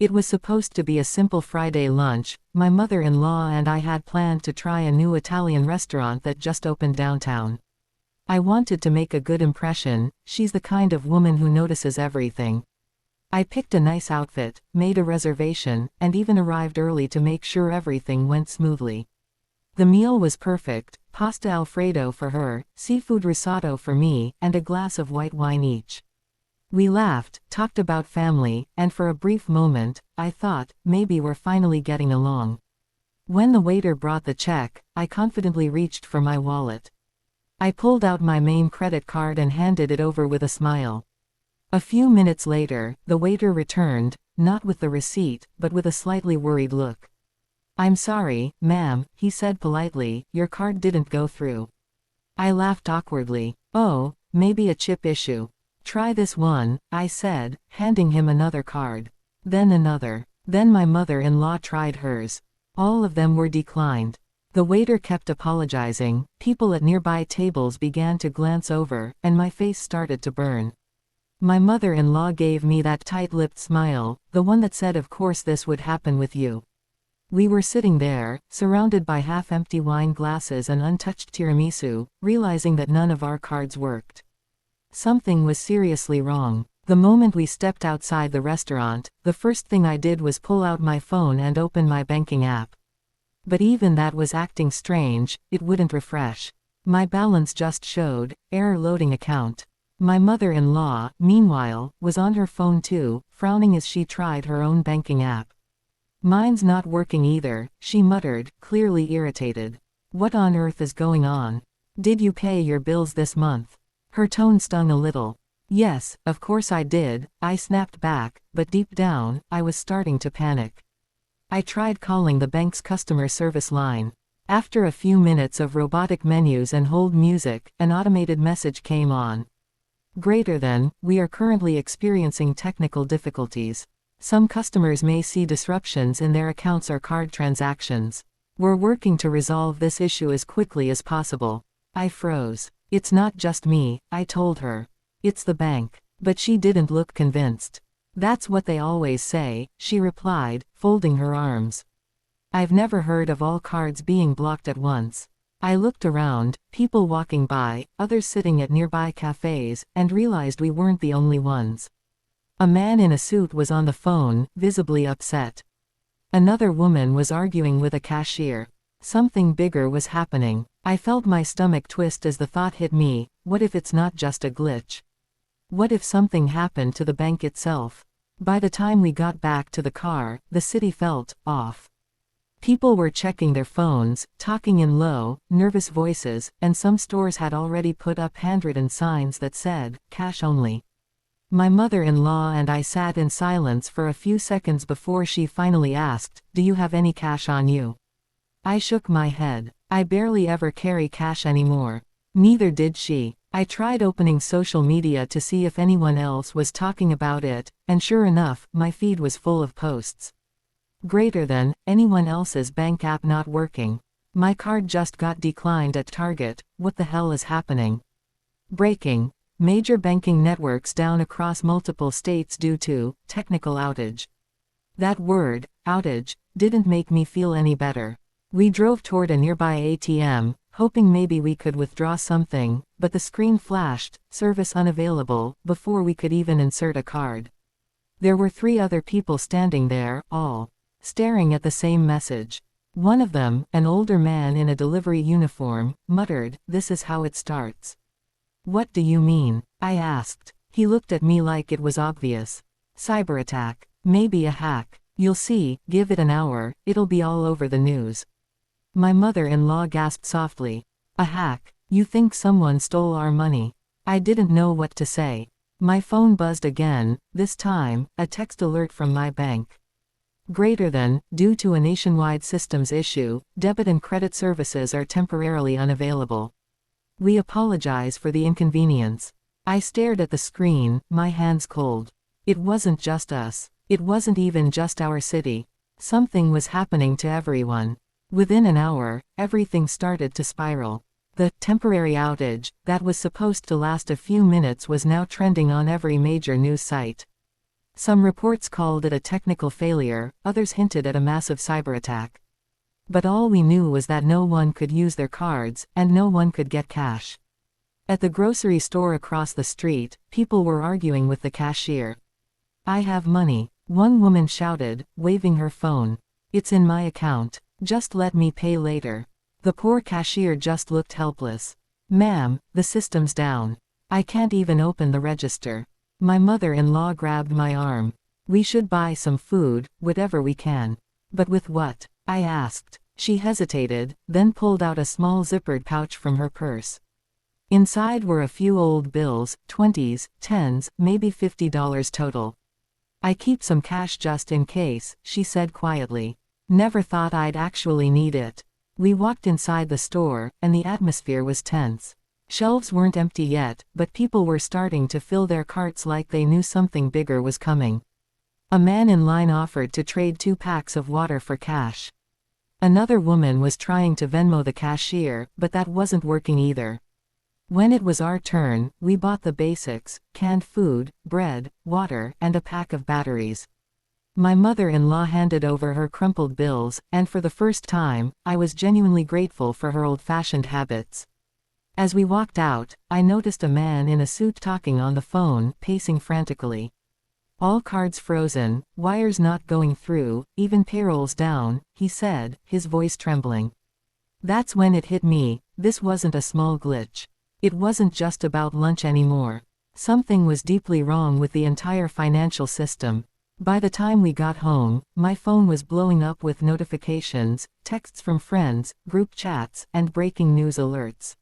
It was supposed to be a simple Friday lunch. My mother-in-law and I had planned to try a new Italian restaurant that just opened downtown. I wanted to make a good impression. She's the kind of woman who notices everything. I picked a nice outfit, made a reservation, and even arrived early to make sure everything went smoothly. The meal was perfect: pasta Alfredo for her, seafood risotto for me, and a glass of white wine each. We laughed, talked about family, and for a brief moment, I thought, maybe we're finally getting along. When the waiter brought the check, I confidently reached for my wallet. I pulled out my main credit card and handed it over with a smile. A few minutes later, the waiter returned, not with the receipt, but with a slightly worried look. "I'm sorry, ma'am," he said politely, "your card didn't go through." I laughed awkwardly. "Oh, maybe a chip issue. Try this one," I said, handing him another card. Then another. Then my mother-in-law tried hers. All of them were declined. The waiter kept apologizing, people at nearby tables began to glance over, and my face started to burn. My mother-in-law gave me that tight-lipped smile, the one that said, "Of course this would happen with you." We were sitting there, surrounded by half-empty wine glasses and untouched tiramisu, realizing that none of our cards worked. Something was seriously wrong. The moment we stepped outside the restaurant, the first thing I did was pull out my phone and open my banking app. But even that was acting strange, it wouldn't refresh. My balance just showed, "Error loading account." My mother-in-law, meanwhile, was on her phone too, frowning as she tried her own banking app. "Mine's not working either," she muttered, clearly irritated. "What on earth is going on? Did you pay your bills this month?" Her tone stung a little. "Yes, of course I did," I snapped back, but deep down, I was starting to panic. I tried calling the bank's customer service line. After a few minutes of robotic menus and hold music, an automated message came on. We are currently experiencing technical difficulties. Some customers may see disruptions in their accounts or card transactions. We're working to resolve this issue as quickly as possible. I froze. "It's not just me," I told her. "It's the bank." But she didn't look convinced. "That's what they always say," she replied, folding her arms. "I've never heard of all cards being blocked at once." I looked around, people walking by, others sitting at nearby cafes, and realized we weren't the only ones. A man in a suit was on the phone, visibly upset. Another woman was arguing with a cashier. Something bigger was happening. I felt my stomach twist as the thought hit me, what if it's not just a glitch? What if something happened to the bank itself? By the time we got back to the car, the city felt off. People were checking their phones, talking in low, nervous voices, and some stores had already put up handwritten signs that said, "Cash only." My mother-in-law and I sat in silence for a few seconds before she finally asked, "Do you have any cash on you?" I shook my head. I barely ever carry cash anymore. Neither did she. I tried opening social media to see if anyone else was talking about it, and sure enough, my feed was full of posts. Anyone else's bank app not working. My card just got declined at Target, what the hell is happening? Breaking. Major banking networks down across multiple states due to technical outage. That word, outage, didn't make me feel any better. We drove toward a nearby ATM, hoping maybe we could withdraw something, but the screen flashed, "Service unavailable," before we could even insert a card. There were 3 other people standing there, all staring at the same message. One of them, an older man in a delivery uniform, muttered, "This is how it starts." "What do you mean?" I asked. He looked at me like it was obvious. "Cyber attack. Maybe a hack. You'll see, give it an hour, it'll be all over the news." My mother-in-law gasped softly. "A hack? You think someone stole our money?" I didn't know what to say. My phone buzzed again, this time, a text alert from my bank. Due to a nationwide systems issue, debit and credit services are temporarily unavailable. We apologize for the inconvenience. I stared at the screen, my hands cold. It wasn't just us. It wasn't even just our city. Something was happening to everyone. Within an hour, everything started to spiral. The temporary outage, that was supposed to last a few minutes, was now trending on every major news site. Some reports called it a technical failure, others hinted at a massive cyber attack. But all we knew was that no one could use their cards, and no one could get cash. At the grocery store across the street, people were arguing with the cashier. "I have money," one woman shouted, waving her phone. "It's in my account. Just let me pay later." The poor cashier just looked helpless. "Ma'am, the system's down. I can't even open the register." My mother-in-law grabbed my arm. "We should buy some food, whatever we can." "But with what?" I asked. She hesitated, then pulled out a small zippered pouch from her purse. Inside were a few old bills, 20s, 10s, maybe $50 total. "I keep some cash just in case," she said quietly. "Never thought I'd actually need it." We walked inside the store, and the atmosphere was tense. Shelves weren't empty yet, but people were starting to fill their carts like they knew something bigger was coming. A man in line offered to trade 2 packs of water for cash. Another woman was trying to Venmo the cashier, but that wasn't working either. When it was our turn, we bought the basics: canned food, bread, water, and a pack of batteries. My mother-in-law handed over her crumpled bills, and for the first time, I was genuinely grateful for her old-fashioned habits. As we walked out, I noticed a man in a suit talking on the phone, pacing frantically. "All cards frozen, wires not going through, even payrolls down," he said, his voice trembling. That's when it hit me: this wasn't a small glitch. It wasn't just about lunch anymore. Something was deeply wrong with the entire financial system. By the time we got home, my phone was blowing up with notifications, texts from friends, group chats, and breaking news alerts.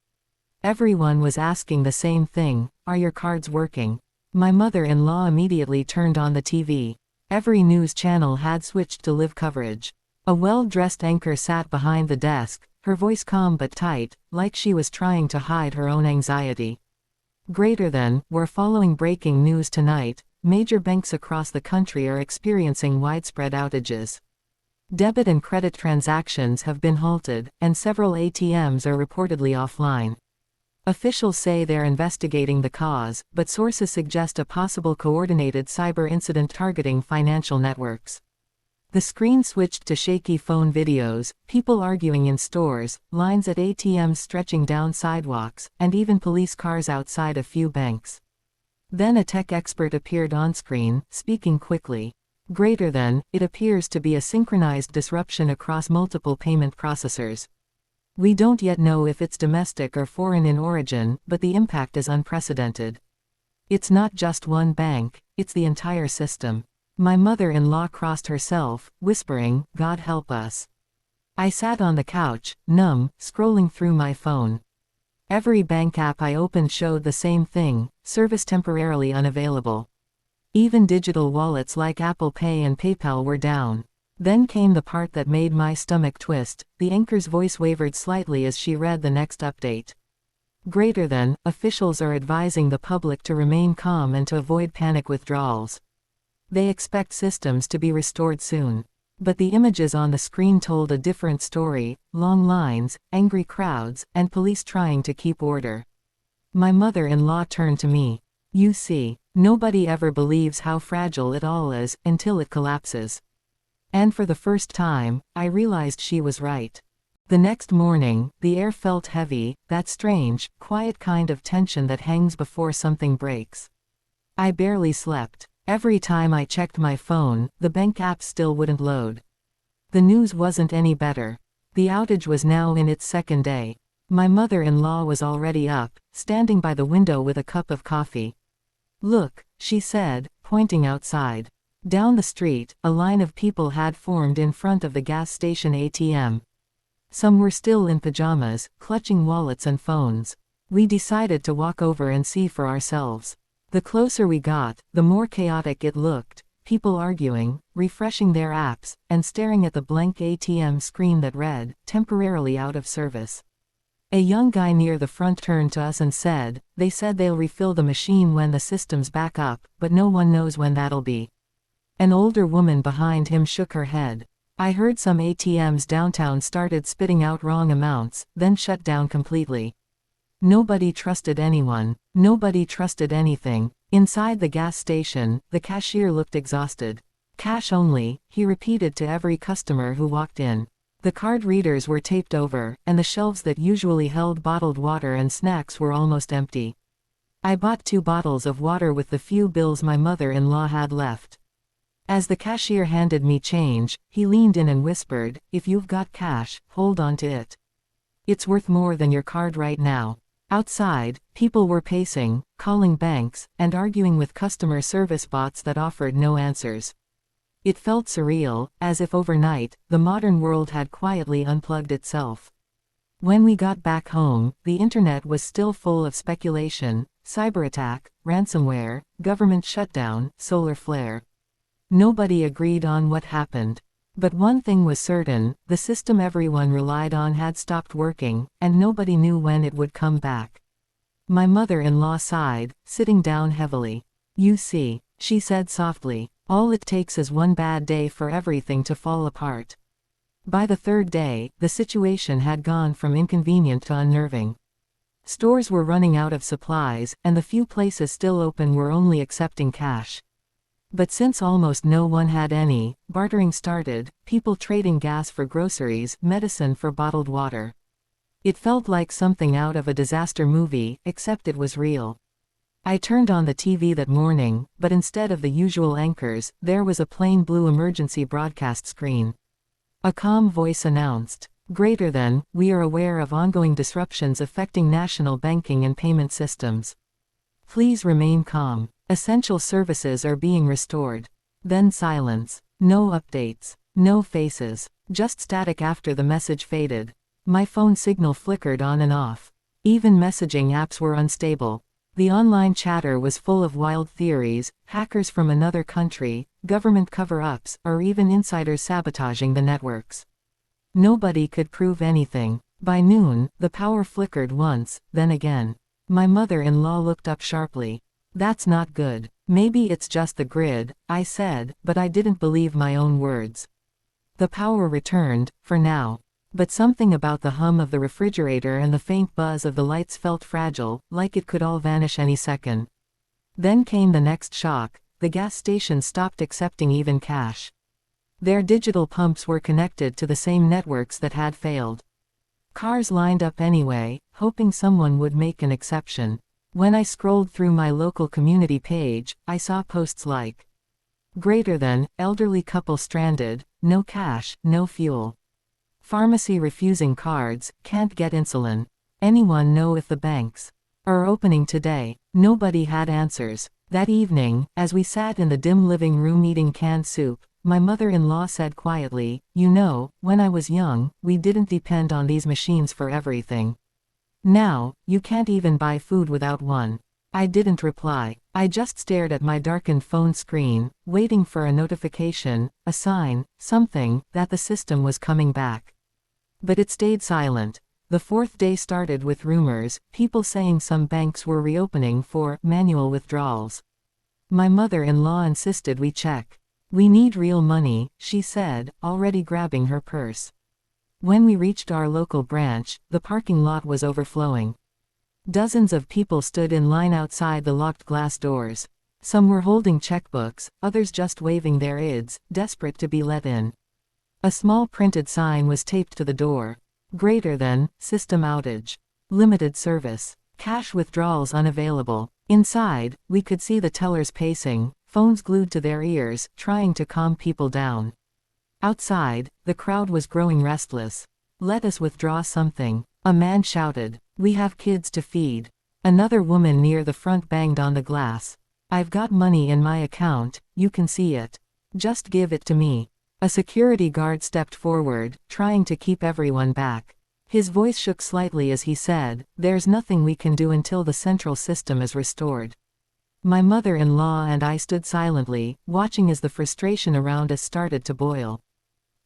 Everyone was asking the same thing: "Are your cards working?" My mother-in-law immediately turned on the TV. Every news channel had switched to live coverage. A well-dressed anchor sat behind the desk, her voice calm but tight, like she was trying to hide her own anxiety. We're following breaking news tonight: major banks across the country are experiencing widespread outages. Debit and credit transactions have been halted, and several ATMs are reportedly offline. Officials say they're investigating the cause, but sources suggest a possible coordinated cyber incident targeting financial networks. The screen switched to shaky phone videos, people arguing in stores, lines at ATMs stretching down sidewalks, and even police cars outside a few banks. Then a tech expert appeared on screen, speaking quickly. It appears to be a synchronized disruption across multiple payment processors. We don't yet know if it's domestic or foreign in origin, but the impact is unprecedented. It's not just one bank, it's the entire system. My mother-in-law crossed herself, whispering, "God help us." I sat on the couch, numb, scrolling through my phone. Every bank app I opened showed the same thing: service temporarily unavailable. Even digital wallets like Apple Pay and PayPal were down. Then came the part that made my stomach twist: the anchor's voice wavered slightly as she read the next update. Officials are advising the public to remain calm and to avoid panic withdrawals. They expect systems to be restored soon. But the images on the screen told a different story: long lines, angry crowds, and police trying to keep order. My mother-in-law turned to me. "You see, nobody ever believes how fragile it all is, until it collapses." And for the first time, I realized she was right. The next morning, the air felt heavy, that strange, quiet kind of tension that hangs before something breaks. I barely slept. Every time I checked my phone, the bank app still wouldn't load. The news wasn't any better. The outage was now in its second day. My mother-in-law was already up, standing by the window with a cup of coffee. "Look," she said, pointing outside. Down the street, a line of people had formed in front of the gas station ATM. Some were still in pajamas, clutching wallets and phones. We decided to walk over and see for ourselves. The closer we got, the more chaotic it looked: people arguing, refreshing their apps, and staring at the blank ATM screen that read, "temporarily out of service." A young guy near the front turned to us and said, "They said they'll refill the machine when the system's back up, but no one knows when that'll be." An older woman behind him shook her head. I heard some ATMs downtown started spitting out wrong amounts, then shut down completely. Nobody trusted anyone. Nobody trusted anything. Inside the gas station, the cashier looked exhausted. Cash only, he repeated to every customer who walked in. The card readers were taped over, and the shelves that usually held bottled water and snacks were almost empty. I bought 2 bottles of water with the few bills my mother-in-law had left. As the cashier handed me change, he leaned in and whispered, "If you've got cash, hold on to it. It's worth more than your card right now." Outside, people were pacing, calling banks, and arguing with customer service bots that offered no answers. It felt surreal, as if overnight, the modern world had quietly unplugged itself. When we got back home, the internet was still full of speculation: cyber attack, ransomware, government shutdown, solar flare. Nobody agreed on what happened. But one thing was certain: the system everyone relied on had stopped working, and nobody knew when it would come back. My mother-in-law sighed, sitting down heavily. "You see," she said softly, "all it takes is one bad day for everything to fall apart." By the 3rd day, the situation had gone from inconvenient to unnerving. Stores were running out of supplies, and the few places still open were only accepting cash. But since almost no one had any, bartering started, people trading gas for groceries, medicine for bottled water. It felt like something out of a disaster movie, except it was real. I turned on the TV that morning, but instead of the usual anchors, there was a plain blue emergency broadcast screen. A calm voice announced, "Greater than, we are aware of ongoing disruptions affecting national banking and payment systems. Please remain calm. Essential services are being restored." Then silence. No updates. No faces. Just static after the message faded. My phone signal flickered on and off. Even messaging apps were unstable. The online chatter was full of wild theories: hackers from another country, government cover-ups, or even insiders sabotaging the networks. Nobody could prove anything. By noon, the power flickered once, then again. My mother-in-law looked up sharply. "That's not good." "Maybe it's just the grid," I said, but I didn't believe my own words. The power returned, for now. But something about the hum of the refrigerator and the faint buzz of the lights felt fragile, like it could all vanish any second. Then came the next shock: the gas stations stopped accepting even cash. Their digital pumps were connected to the same networks that had failed. Cars lined up anyway, hoping someone would make an exception. When I scrolled through my local community page, I saw posts like, "Greater than, elderly couple stranded, no cash, no fuel. Pharmacy refusing cards, can't get insulin. Anyone know if the banks are opening today?" Nobody had answers. That evening, as we sat in the dim living room eating canned soup, my mother-in-law said quietly, "You know, when I was young, we didn't depend on these machines for everything. Now, you can't even buy food without one." I didn't reply. I just stared at my darkened phone screen, waiting for a notification, a sign, something, that the system was coming back. But it stayed silent. The 4th day started with rumors, people saying some banks were reopening for manual withdrawals. My mother-in-law insisted we check. "We need real money," she said, already grabbing her purse. When we reached our local branch, the parking lot was overflowing. Dozens of people stood in line outside the locked glass doors. Some were holding checkbooks, others just waving their IDs, desperate to be let in. A small printed sign was taped to the door. "Greater than, system outage. Limited service. Cash withdrawals unavailable." Inside, we could see the tellers pacing, phones glued to their ears, trying to calm people down. Outside, the crowd was growing restless. "Let us withdraw something," a man shouted. "We have kids to feed." Another woman near the front banged on the glass. "I've got money in my account, you can see it. Just give it to me." A security guard stepped forward, trying to keep everyone back. His voice shook slightly as he said, "There's nothing we can do until the central system is restored." My mother-in-law and I stood silently, watching as the frustration around us started to boil.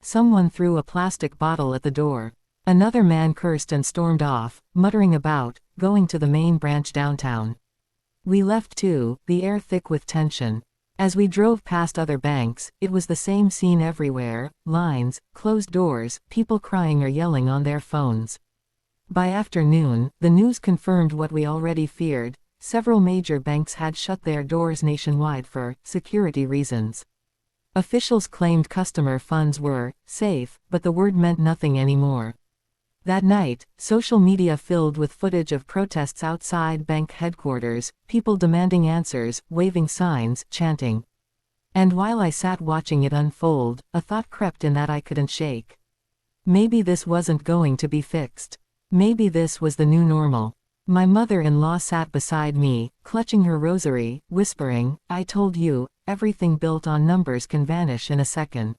Someone threw a plastic bottle at the door. Another man cursed and stormed off, muttering about going to the main branch downtown. We left too, the air thick with tension. As we drove past other banks, it was the same scene everywhere: lines, closed doors, people crying or yelling on their phones. By afternoon, the news confirmed what we already feared: several major banks had shut their doors nationwide for security reasons. Officials claimed customer funds were safe, but the word meant nothing anymore. That night, social media filled with footage of protests outside bank headquarters, people demanding answers, waving signs, chanting. And while I sat watching it unfold, a thought crept in that I couldn't shake. Maybe this wasn't going to be fixed. Maybe this was the new normal. My mother-in-law sat beside me, clutching her rosary, whispering, "I told you, everything built on numbers can vanish in a second."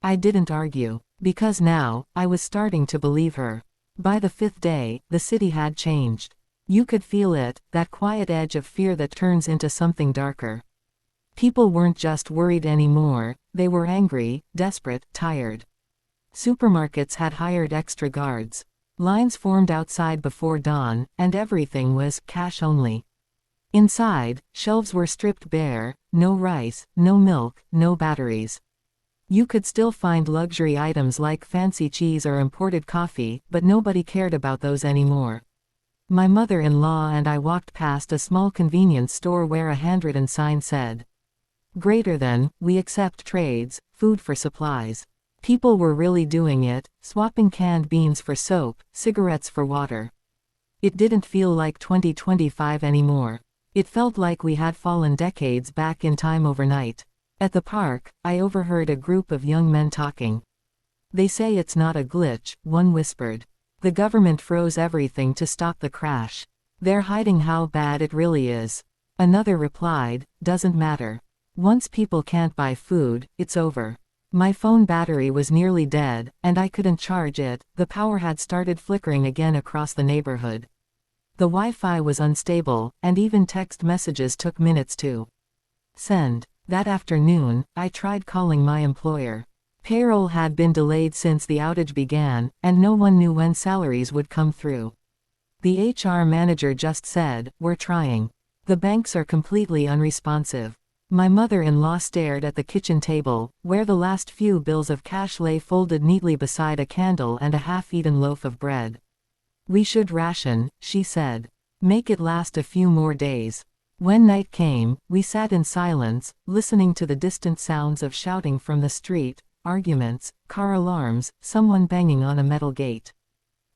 I didn't argue, because now, I was starting to believe her. By the fifth day, the city had changed. You could feel it, that quiet edge of fear that turns into something darker. People weren't just worried anymore, they were angry, desperate, tired. Supermarkets had hired extra guards. Lines formed outside before dawn, and everything was cash only. Inside, shelves were stripped bare, no rice, no milk, no batteries. You could still find luxury items like fancy cheese or imported coffee, but nobody cared about those anymore. My mother-in-law and I walked past a small convenience store where a handwritten sign said, "Greater than, we accept trades, food for supplies." People were really doing it, swapping canned beans for soap, cigarettes for water. It didn't feel like 2025 anymore. It felt like we had fallen decades back in time overnight. At the park, I overheard a group of young men talking. "They say it's not a glitch," one whispered. "The government froze everything to stop the crash. They're hiding how bad it really is." Another replied, "Doesn't matter. Once people can't buy food, it's over." My phone battery was nearly dead, and I couldn't charge it. The power had started flickering again across the neighborhood. The Wi-Fi was unstable, and even text messages took minutes to send. That afternoon, I tried calling my employer. Payroll had been delayed since the outage began, and no one knew when salaries would come through. The HR manager just said, "We're trying." The banks are completely unresponsive. My mother-in-law stared at the kitchen table, where the last few bills of cash lay folded neatly beside a candle and a half-eaten loaf of bread. "We should ration," she said. "Make it last a few more days." When night came, we sat in silence, listening to the distant sounds of shouting from the street, arguments, car alarms, someone banging on a metal gate.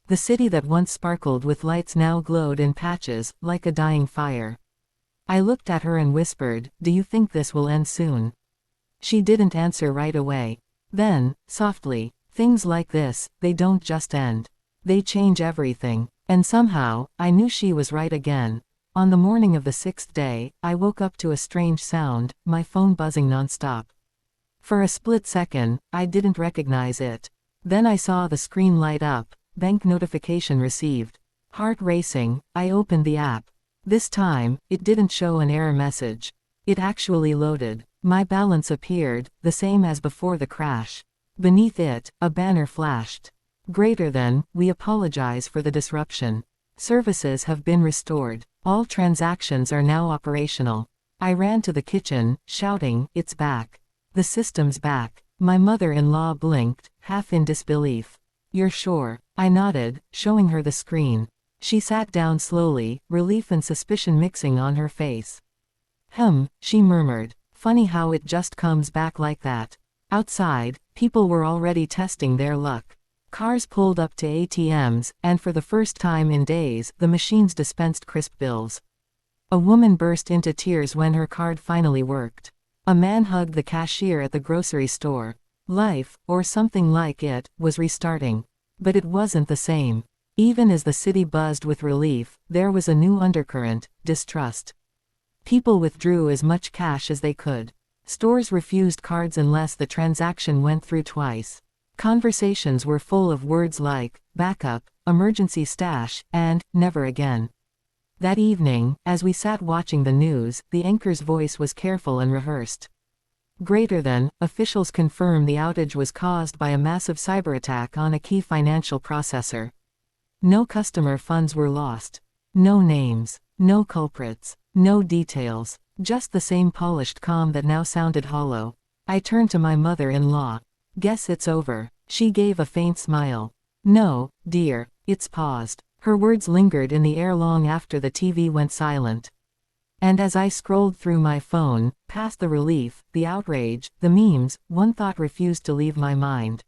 The city that once sparkled with lights now glowed in patches, like a dying fire. I looked at her and whispered, "Do you think this will end soon?" She didn't answer right away. Then, softly, "Things like this, they don't just end. They change everything." And somehow, I knew she was right again. On the morning of the sixth day, I woke up to a strange sound, my phone buzzing nonstop. For a split second, I didn't recognize it. Then I saw the screen light up, bank notification received. Heart racing, I opened the app. This time, it didn't show an error message. It actually loaded. My balance appeared, the same as before the crash. Beneath it, a banner flashed. "Greater than, we apologize for the disruption. Services have been restored. All transactions are now operational." I ran to the kitchen, shouting, "It's back. The system's back." My mother-in-law blinked, half in disbelief. "You're sure?" I nodded, showing her the screen. She sat down slowly, relief and suspicion mixing on her face. She murmured. "Funny how it just comes back like that." Outside, people were already testing their luck. Cars pulled up to ATMs, and for the first time in days, the machines dispensed crisp bills. A woman burst into tears when her card finally worked. A man hugged the cashier at the grocery store. Life, or something like it, was restarting. But it wasn't the same. Even as the city buzzed with relief, there was a new undercurrent, distrust. People withdrew as much cash as they could. Stores refused cards unless the transaction went through twice. Conversations were full of words like, backup, emergency stash, and, never again. That evening, as we sat watching the news, the anchor's voice was careful and rehearsed. "Greater than, officials confirm the outage was caused by a massive cyberattack on a key financial processor. No customer funds were lost. No names. No culprits. No details. Just the same polished calm that now sounded hollow." I turned to my mother-in-law. "Guess it's over." She gave a faint smile. "No, dear, it's paused." Her words lingered in the air long after the TV went silent. And as I scrolled through my phone, past the relief, the outrage, the memes, one thought refused to leave my mind.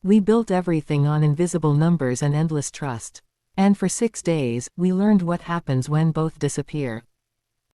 We built everything on invisible numbers and endless trust. And for 6 days, we learned what happens when both disappear.